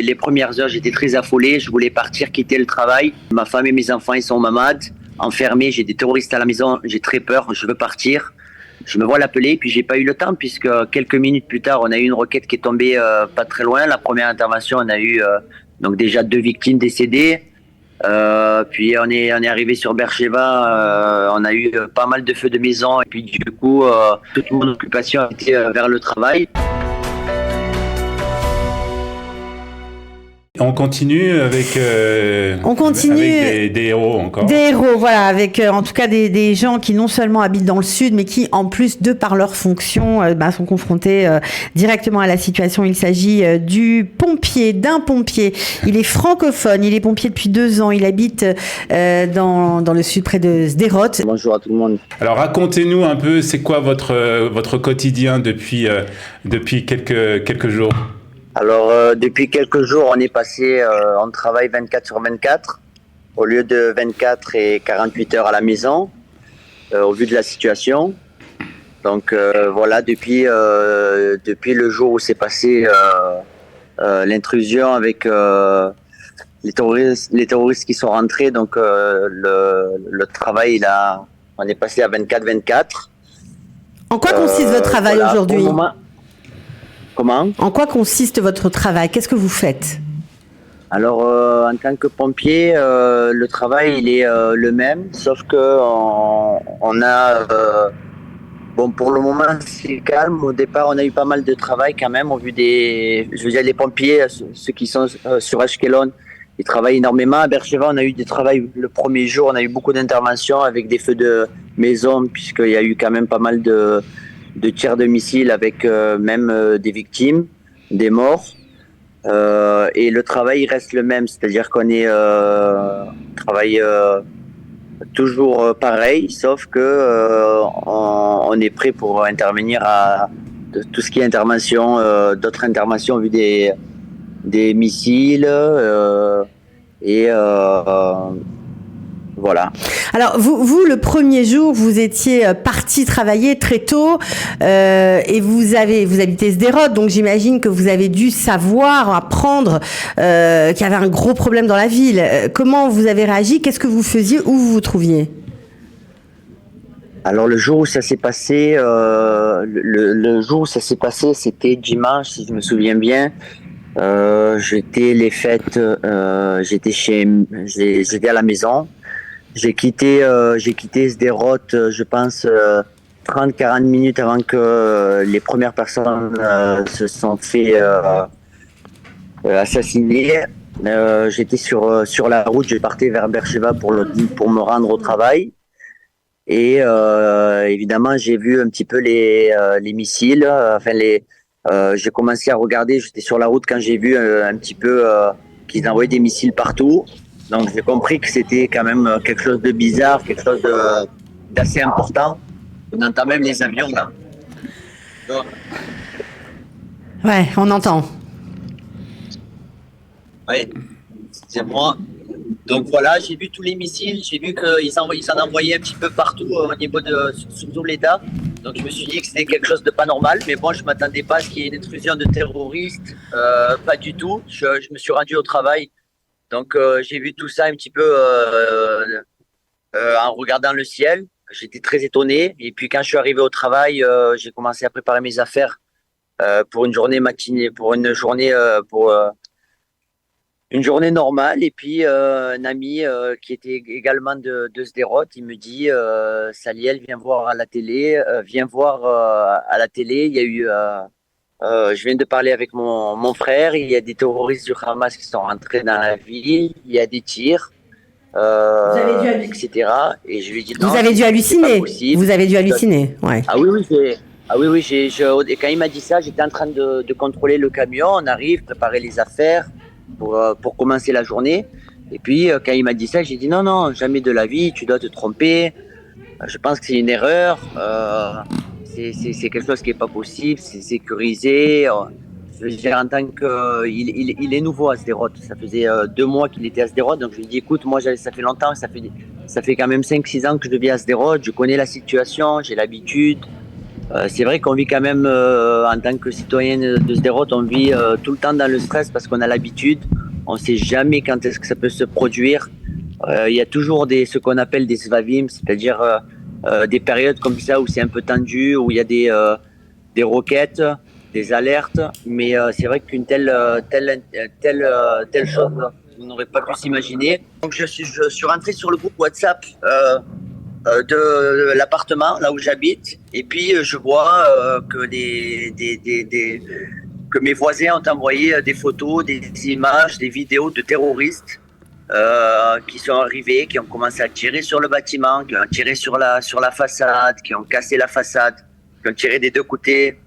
les premières heures, j'étais très affolé. Je voulais partir, quitter le travail. Ma femme et mes enfants, ils sont au Mamad, enfermés. J'ai des terroristes à la maison. J'ai très peur. Je veux partir. Je me vois l'appeler, puis j'ai pas eu le temps puisque quelques minutes plus tard, on a eu une roquette qui est tombée pas très loin. La première intervention, on a eu donc déjà 2 victimes décédées. Puis on est arrivé sur Beersheba, on a eu pas mal de feux de maison et puis du coup toute mon occupation était vers le travail. On continue avec des héros encore. Des héros, voilà, avec en tout cas des gens qui non seulement habitent dans le sud, mais qui en plus, de par leur fonction, sont confrontés directement à la situation. Il s'agit d'un pompier. Il est francophone, il est pompier depuis 2 ans, il habite dans le sud près de Sderot. Bonjour à tout le monde. Alors racontez-nous un peu, c'est quoi votre quotidien depuis quelques jours? Alors depuis quelques jours, on est passé, on travaille 24/24 au lieu de 24 et 48 heures à la maison, au vu de la situation. Donc voilà, depuis le jour où s'est passé l'intrusion avec les terroristes qui sont rentrés, donc le travail on est passé à 24/24. En quoi consiste votre travail aujourd'hui ? Comment ? En quoi consiste votre travail ? Qu'est-ce que vous faites ? Alors, en tant que pompier, le travail, il est le même, sauf que on a... pour le moment, c'est calme. Au départ, on a eu pas mal de travail quand même, au vu les pompiers, ceux qui sont sur Ashkelon, ils travaillent énormément. À Beersheba, on a eu du travail le premier jour, on a eu beaucoup d'interventions avec des feux de maison, puisqu'il y a eu quand même pas mal de tirs de missiles avec même des victimes, des morts. Et le travail il reste le même, c'est-à-dire qu'on travaille toujours pareil, sauf que on est prêt pour intervenir à tout ce qui est intervention, d'autres interventions vu des missiles et voilà. Alors vous, le premier jour, vous étiez parti travailler très tôt et vous habitez Sderot, donc j'imagine que vous avez dû apprendre qu'il y avait un gros problème dans la ville. Comment vous avez réagi ? Qu'est-ce que vous faisiez ? Où vous vous trouviez ? Alors le jour où ça s'est passé, c'était dimanche, si je me souviens bien. J'étais à la maison. J'ai quitté Sderot, je pense, 30-40 minutes avant que les premières personnes se sont fait assassiner. J'étais sur la route, je partais vers Beersheba pour me rendre au travail. Et évidemment, j'ai vu un petit peu les missiles. J'ai commencé à regarder, j'étais sur la route quand j'ai vu un petit peu qu'ils envoyaient des missiles partout. Donc j'ai compris que c'était quand même quelque chose de bizarre, quelque chose d'assez important. On entend même les avions là. Donc, ouais, on entend. Oui, c'est moi. Donc voilà, j'ai vu tous les missiles, j'ai vu qu'ils en envoyaient un petit peu partout au niveau sur tout l'État. Donc je me suis dit que c'était quelque chose de pas normal, mais bon, je m'attendais pas à ce qu'il y ait une intrusion de terroristes, pas du tout. Je me suis rendu au travail. Donc j'ai vu tout ça un petit peu en regardant le ciel. J'étais très étonné. Et puis quand je suis arrivé au travail, j'ai commencé à préparer mes affaires pour une journée une journée normale. Et puis un ami qui était également de Sderot, il me dit Saliel, viens voir à la télé. À la télé. Il y a eu je viens de parler avec mon frère. Il y a des terroristes du Hamas qui sont rentrés dans la ville. Il y a des tirs, etc. Et je lui ai dit non. Vous avez dû halluciner. Vous avez dû halluciner. Ouais. Ah oui. Quand il m'a dit ça, j'étais en train de contrôler le camion. On arrive, préparer les affaires pour commencer la journée. Et puis quand il m'a dit ça, j'ai dit non, jamais de la vie. Tu dois te tromper. Je pense que c'est une erreur. C'est quelque chose qui n'est pas possible, c'est sécurisé. Je veux dire, en tant il est nouveau à Sderot. Ça faisait 2 mois qu'il était à Sderot. Donc je lui ai dit, écoute, moi ça fait longtemps, ça fait quand même 5-6 ans que je vis à Sderot. Je connais la situation, j'ai l'habitude. C'est vrai qu'on vit quand même, en tant que citoyen de Sderot, on vit tout le temps dans le stress parce qu'on a l'habitude. On ne sait jamais quand est-ce que ça peut se produire. Il y a toujours ce qu'on appelle des svavim, c'est-à-dire des périodes comme ça où c'est un peu tendu, où il y a des roquettes, des alertes. Mais c'est vrai qu'une telle chose, on n'aurait pas pu s'imaginer. Donc je suis rentré sur le groupe WhatsApp de l'appartement là où j'habite, et puis je vois que que mes voisins ont envoyé des photos, des images, des vidéos de terroristes qui sont arrivés, qui ont commencé à tirer sur le bâtiment, qui ont tiré sur la façade, qui ont cassé la façade, qui ont tiré des deux côtés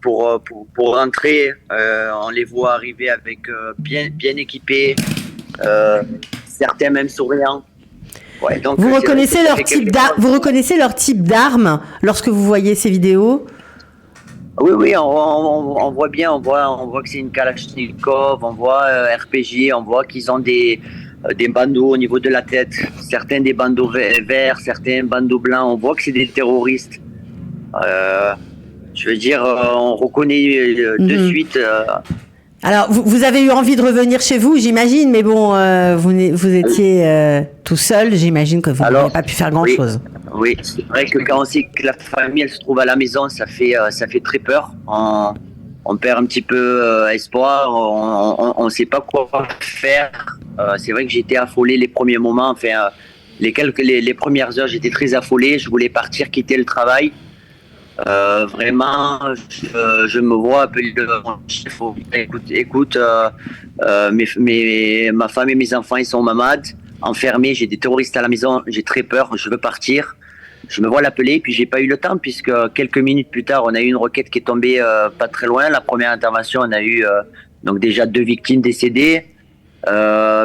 pour rentrer. On les voit arriver avec bien équipés, certains même souriants. Ouais, donc Vous reconnaissez leur type d'armes lorsque vous voyez ces vidéos? Oui, on voit bien, on voit que c'est une Kalachnikov, on voit RPG, on voit qu'ils ont des bandeaux au niveau de la tête, certains des bandeaux verts, certains bandeaux blancs, on voit que c'est des terroristes. Je veux dire, on reconnaît de suite. Alors, vous avez eu envie de revenir chez vous, j'imagine, mais bon, vous étiez tout seul, j'imagine que vous n'avez pas pu faire grand-chose. Oui, c'est vrai que quand on sait que la famille elle se trouve à la maison, ça fait très peur. On perd un petit peu espoir, on ne sait pas quoi faire. C'est vrai que j'étais affolé les premiers moments, enfin, les premières heures, j'étais très affolé. Je voulais partir, quitter le travail. Vraiment, je me vois appeler mon chef. Écoute, ma femme et mes enfants, ils sont malades, enfermés. J'ai des terroristes à la maison. J'ai très peur. Je veux partir. Je me vois l'appeler, puis j'ai pas eu le temps puisque quelques minutes plus tard, on a eu une roquette qui est tombée pas très loin. La première intervention, on a eu donc déjà 2 victimes décédées.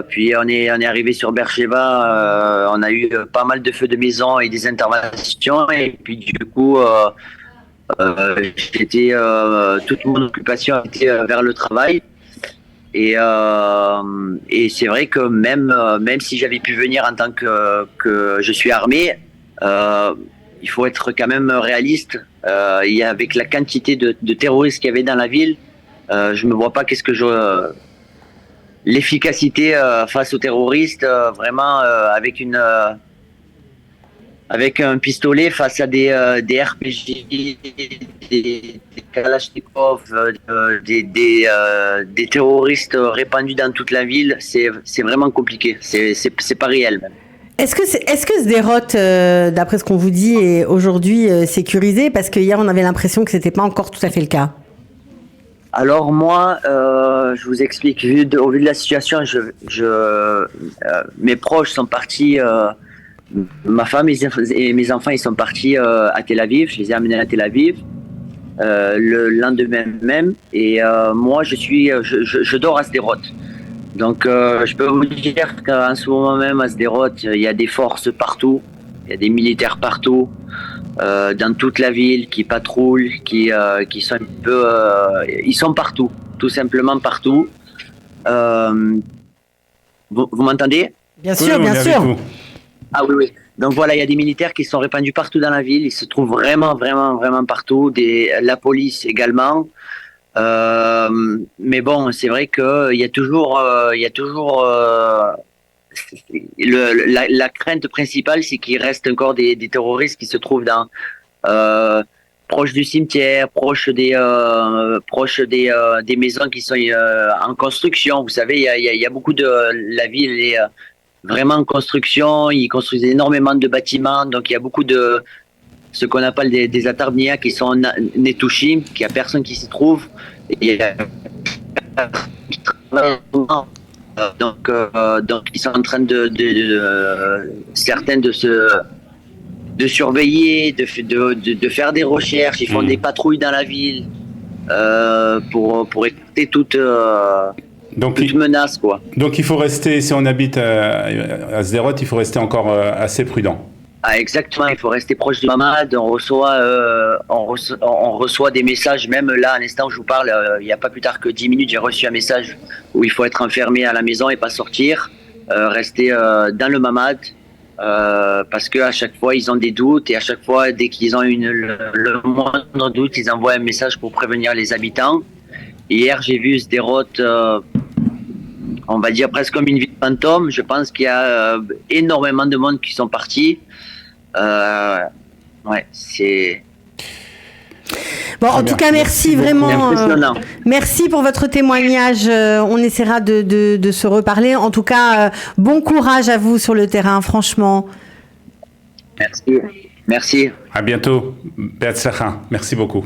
Puis on est arrivé sur Beersheba. On a eu pas mal de feux de maison et des interventions. Et puis du coup, toute mon occupation était vers le travail. Et c'est vrai que même si j'avais pu venir en tant que je suis armé, il faut être quand même réaliste. Avec la quantité de terroristes qu'il y avait dans la ville, je me vois pas l'efficacité face aux terroristes, vraiment avec un pistolet face à des RPG, des Kalachnikov, des terroristes répandus dans toute la ville, c'est vraiment compliqué. C'est pas réel même. Est-ce que Sderot, d'après ce qu'on vous dit, est aujourd'hui sécurisé? Parce que hier, on avait l'impression que c'était pas encore tout à fait le cas. Alors moi, je vous explique. Au vu de la situation, mes proches sont partis. Ma femme et mes enfants, ils sont partis à Tel Aviv. Je les ai amenés à Tel Aviv le lendemain même. Et moi, je dors à Sderot. Donc, je peux vous dire qu'en ce moment même, à Sderot, il y a des forces partout. Il y a des militaires partout, dans toute la ville, qui patrouillent, qui sont un peu... ils sont partout, tout simplement partout. Vous m'entendez? Bien sûr, bien sûr. Ah oui. Donc voilà, il y a des militaires qui sont répandus partout dans la ville. Ils se trouvent vraiment, vraiment, vraiment partout. La police également. Mais bon, c'est vrai qu'il y a toujours, la crainte principale, c'est qu'il reste encore des terroristes qui se trouvent proche du cimetière, proche des maisons qui sont en construction. Vous savez, il y a beaucoup la ville est vraiment en construction. Ils construisent énormément de bâtiments, donc il y a beaucoup de ce qu'on appelle des atarbnia qui sont netouchim, qu'il n'y a personne qui s'y trouve. Et, donc ils sont en train certains de surveiller, de faire des recherches. Ils font des patrouilles dans la ville pour écouter toute menace, quoi. Donc il faut rester, si on habite à Sderot, il faut rester encore assez prudent. Ah, exactement, il faut rester proche du mamad. On reçoit des messages, même là, à l'instant où je vous parle, il n'y a pas plus tard que 10 minutes, j'ai reçu un message où il faut être enfermé à la maison et pas sortir, rester dans le mamad. parce que à chaque fois ils ont des doutes et à chaque fois dès qu'ils ont le moindre doute, ils envoient un message pour prévenir les habitants. Hier, j'ai vu Sderot, on va dire presque comme une ville fantôme. Je pense qu'il y a énormément de monde qui sont partis. Ouais, c'est... Bon, en tout cas, merci vraiment. impressionnant. Merci pour votre témoignage. On essaiera de se reparler. En tout cas, bon courage à vous sur le terrain, franchement. Merci. Merci. À bientôt. Beatzlacha. Merci beaucoup.